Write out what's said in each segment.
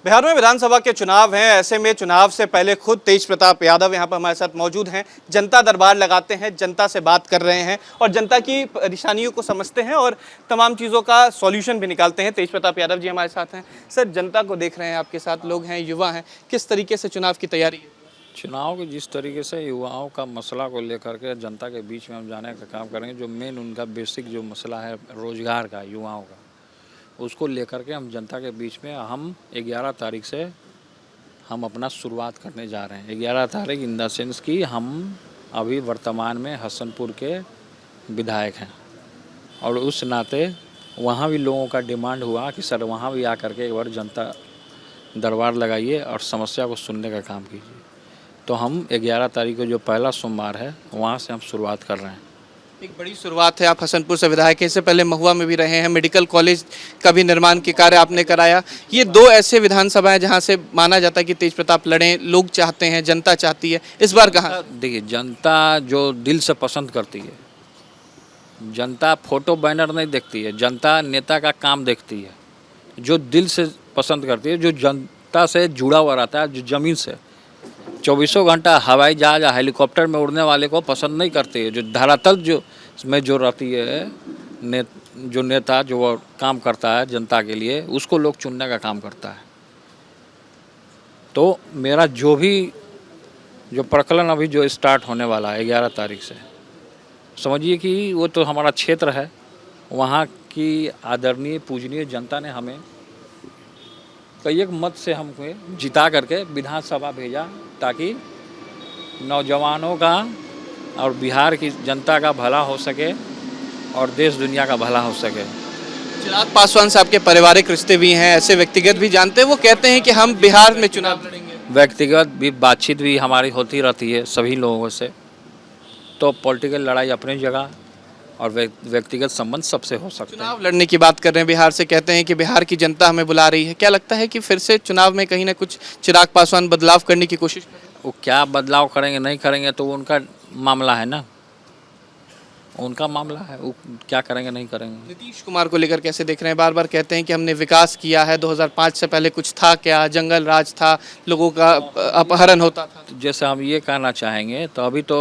बिहार में विधानसभा के चुनाव हैं। ऐसे में चुनाव से पहले खुद तेज प्रताप यादव यहाँ पर हमारे साथ मौजूद हैं। जनता दरबार लगाते हैं, जनता से बात कर रहे हैं और जनता की परेशानियों को समझते हैं और तमाम चीज़ों का सॉल्यूशन भी निकालते हैं। तेज प्रताप यादव जी हमारे साथ हैं। सर, जनता को देख रहे हैं, आपके साथ लोग हैं, युवा हैं, किस तरीके से चुनाव की तैयारी है? चुनाव के जिस तरीके से युवाओं का मसला को लेकर के जनता के बीच में हम जाने का काम करेंगे, जो मेन उनका बेसिक जो मसला है रोज़गार का, युवाओं का, उसको लेकर के हम जनता के बीच में हम 11 तारीख से हम अपना शुरुआत करने जा रहे हैं। 11 तारीख इन द सेंस कि हम अभी वर्तमान में हसनपुर के विधायक हैं और उस नाते वहाँ भी लोगों का डिमांड हुआ कि सर वहाँ भी आकर के एक बार जनता दरबार लगाइए और समस्या को सुनने का काम कीजिए। तो हम 11 तारीख को जो पहला सोमवार है वहाँ से हम शुरुआत कर रहे हैं। एक बड़ी शुरुआत है। आप हसनपुर से विधायक हैं, इससे पहले महुआ में भी रहे हैं, मेडिकल कॉलेज का भी निर्माण के कार्य आपने कराया। ये दो ऐसे विधानसभा हैं जहाँ से माना जाता है कि तेज प्रताप लड़ें, लोग चाहते हैं, जनता चाहती है। इस बार कहाँ? देखिए, जनता जो दिल से पसंद करती है, जनता फोटो बैनर नहीं देखती है, जनता नेता का काम देखती है। जो दिल से पसंद करती है, जो जनता से जुड़ा हुआ रहता है, जो ज़मीन से 24 घंटा हवाई जहाज या हेलीकॉप्टर में उड़ने वाले को पसंद नहीं करती है। जो धरातल जो रहती है, जो नेता जो वो काम करता है जनता के लिए, उसको लोग चुनने का काम करता है। तो मेरा जो प्रकलन अभी जो स्टार्ट होने वाला है 11 तारीख से, समझिए कि वो तो हमारा क्षेत्र है। वहाँ की आदरणीय पूजनीय जनता ने हमें कई एक मत से हमको जिता करके विधानसभा भेजा, ताकि नौजवानों का और बिहार की जनता का भला हो सके और देश दुनिया का भला हो सके। चिराग पासवान साहब के पारिवारिक रिश्ते भी हैं, ऐसे व्यक्तिगत भी जानते हैं। वो कहते हैं कि हम बिहार में चुनाव लड़ेंगे। व्यक्तिगत भी बातचीत भी हमारी होती रहती है सभी लोगों से। तो पॉलिटिकल लड़ाई अपनी जगह और व्यक्तिगत संबंध सबसे हो सकता है। चुनाव लड़ने की बात कर रहे हैं बिहार से, कहते हैं कि बिहार की जनता हमें बुला रही है। क्या लगता है कि फिर से चुनाव में कहीं ना कुछ चिराग पासवान बदलाव करने की कोशिश करें? वो क्या बदलाव करेंगे नहीं करेंगे तो उनका मामला है ना, उनका मामला है, वो क्या करेंगे नहीं करेंगे। नीतीश कुमार को लेकर कैसे देख रहे हैं? बार बार कहते हैं कि हमने विकास किया है, 2005 से पहले कुछ था क्या? जंगल राज था, लोगों का अपहरण होता था। तो जैसे हम ये कहना चाहेंगे, तो अभी तो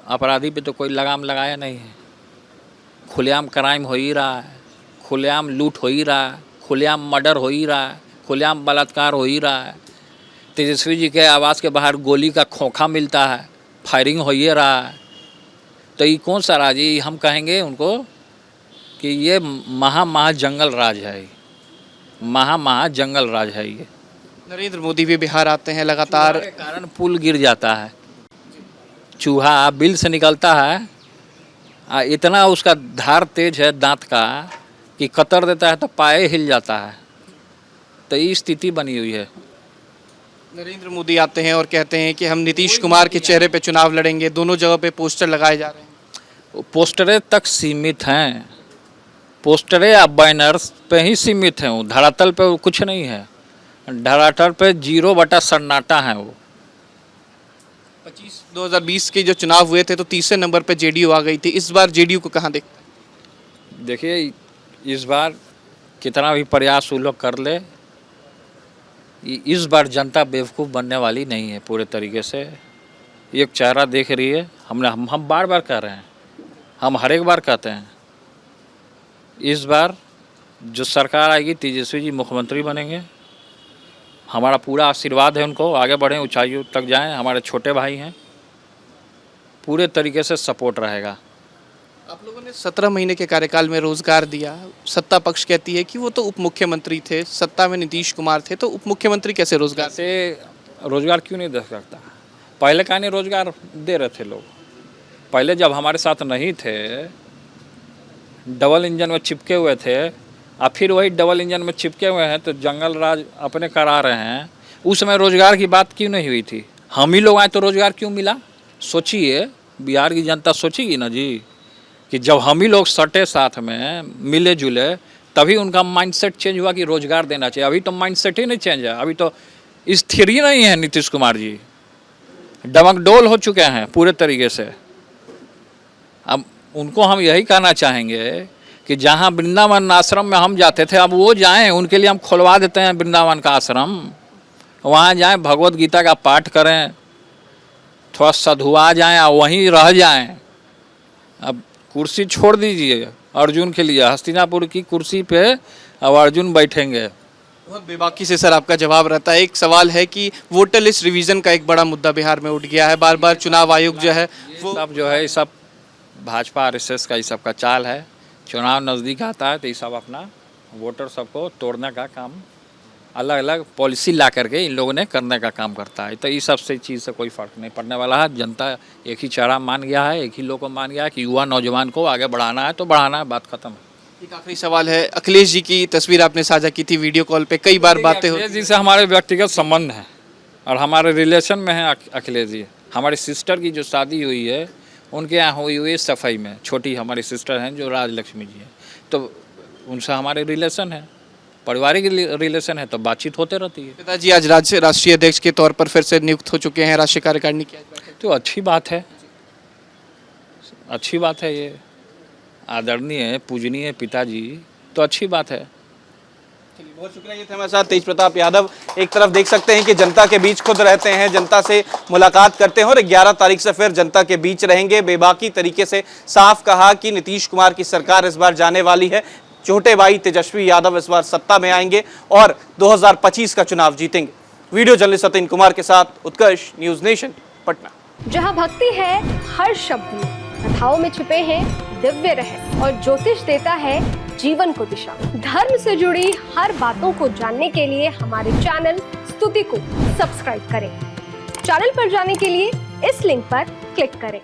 अपराधी पे तो कोई लगाम लगाया नहीं है। खुलेआम क्राइम हो ही रहा है, खुलेआम लूट हो ही रहा है, खुलेआम मर्डर हो ही रहा है, खुलेआम बलात्कार हो ही रहा है। तेजस्वी जी के आवास के बाहर गोली का खोखा मिलता है, फायरिंग हो ही रहा है। तो ये कौन सा राज है? हम कहेंगे उनको कि ये महा जंगल राज है, महा जंगल राज है ये। नरेंद्र मोदी भी बिहार आते हैं लगातार। के कारण पुल गिर जाता है, चूहा बिल से निकलता है, इतना उसका धार तेज है दांत का कि कतर देता है तो पाए हिल जाता है। तो ये स्थिति बनी हुई है। नरेंद्र मोदी आते हैं और कहते हैं कि हम नीतीश कुमार के चेहरे पे चुनाव लड़ेंगे। दोनों जगह पे पोस्टर लगाए जा रहे हैं। पोस्टरें तक सीमित हैं, पोस्टरें या बैनर्स पे ही सीमित हैं। वो धरातल पे वो कुछ नहीं है, धरातल पे 0 बटा सन्नाटा है। वो 2020 के जो चुनाव हुए थे तो तीसरे नंबर पे जेडीयू आ गई थी। इस बार जेडीयू को कहाँ देखते हैं? देखिए, इस बार कितना भी प्रयास वो लोग कर ले, इस बार जनता बेवकूफ़ बनने वाली नहीं है पूरे तरीके से। एक चेहरा देख रही है। हम बार बार कह रहे हैं, हम हर एक बार कहते हैं, इस बार जो सरकार आएगी तेजस्वी जी मुख्यमंत्री बनेंगे। हमारा पूरा आशीर्वाद है उनको, आगे बढ़ें, ऊंचाइयों तक जाएं। हमारे छोटे भाई हैं, पूरे तरीके से सपोर्ट रहेगा। आप लोगों ने 17 महीने के कार्यकाल में रोजगार दिया। सत्ता पक्ष कहती है कि वो तो उप मुख्यमंत्री थे, सत्ता में नीतीश कुमार थे, तो उप मुख्यमंत्री कैसे रोजगार से रोजगार क्यों नहीं दे सकता? पहले का नहीं रोजगार दे रहे थे लोग। पहले जब हमारे साथ नहीं थे, डबल इंजन में चिपके हुए थे, और फिर वही डबल इंजन में चिपके हुए हैं तो जंगल राज अपने करा रहे हैं। उस समय रोजगार की बात क्यों नहीं हुई थी? हम ही लोग आए तो रोजगार क्यों मिला? सोचिए, बिहार की जनता सोचेगी ना जी, कि जब हम ही लोग सटे साथ में मिले जुले तभी उनका माइंडसेट चेंज हुआ कि रोजगार देना चाहिए। अभी तो माइंडसेट ही नहीं चेंज है, अभी तो स्थिर ही नहीं है। नीतीश कुमार जी डमकडोल हो चुके हैं पूरे तरीके से। अब उनको हम यही कहना चाहेंगे कि जहाँ वृंदावन आश्रम में हम जाते थे, अब वो जाएं, उनके लिए हम खुलवा देते हैं वृंदावन का आश्रम। वहाँ जाएं, भगवत गीता का पाठ करें, थोड़ा सधुआ जाएं और वहीं रह जाएं। अब कुर्सी छोड़ दीजिए अर्जुन के लिए, हस्तिनापुर की कुर्सी पे अब अर्जुन बैठेंगे। बहुत बेबाकी से सर आपका जवाब रहता है। एक सवाल है कि वोटर लिस्ट रिवीजन का एक बड़ा मुद्दा बिहार में उठ गया है, बार बार चुनाव आयोग जो है वो सब जो है ये सब भाजपा आरएसएस का ये सब का चाल है। चुनाव नज़दीक आता है तो ये सब अपना वोटर सबको तोड़ने का काम, अलग अलग पॉलिसी ला करके इन लोगों ने करने का काम करता है। तो ये सब से चीज़ से कोई फ़र्क नहीं पड़ने वाला है। जनता एक ही चेहरा मान गया है, एक ही लोग को मान गया है कि युवा नौजवान को आगे बढ़ाना है तो बढ़ाना है, बात खत्म है। एक आखिरी सवाल है, अखिलेश जी की तस्वीर आपने साझा की थी वीडियो कॉल पे, कई बार बातें अखिलेश होती जी से हमारे व्यक्तिगत संबंध हैं और हमारे रिलेशन में है अखिलेश जी। हमारी सिस्टर की जो शादी हुई है उनके यहाँ हुई हुई है सफाई में, छोटी हमारी सिस्टर हैं जो राजलक्ष्मी जी हैं, तो उनसे हमारे रिलेशन है, पारिवारिक रिलेशन है, तो बातचीत होते रहती है। पिताजी आज राष्ट्रीय अध्यक्ष के तौर पर फिर से नियुक्त हो चुके हैं राष्ट्रीय कार्यकारिणी की। तो अच्छी बात है, अच्छी बात है, ये आदरणीय पूजनीय पिताजी, तो अच्छी बात है। चलिए, बहुत शुक्रिया। ये थे हमारे साथ तेज प्रताप यादव। एक तरफ देख सकते हैं कि जनता के बीच खुद रहते हैं, जनता से मुलाकात करते हैं और 11 तारीख से फिर जनता के बीच रहेंगे। बेबाकी तरीके से साफ कहा कि नीतीश कुमार की सरकार इस बार जाने वाली है, छोटे भाई तेजस्वी यादव इस बार सत्ता में आएंगे और 2025 का चुनाव जीतेंगे। वीडियो जर्नलिस्ट सतीन कुमार के साथ उत्कर्ष, न्यूज नेशन, पटना। जहां भक्ति है हर शब्द में, कथाओं में छुपे हैं दिव्य रहस्य और ज्योतिष देता है जीवन को दिशा। धर्म से जुड़ी हर बातों को जानने के लिए हमारे चैनल स्तुति को सब्सक्राइब करें। चैनल पर जाने के लिए इस लिंक पर क्लिक करें।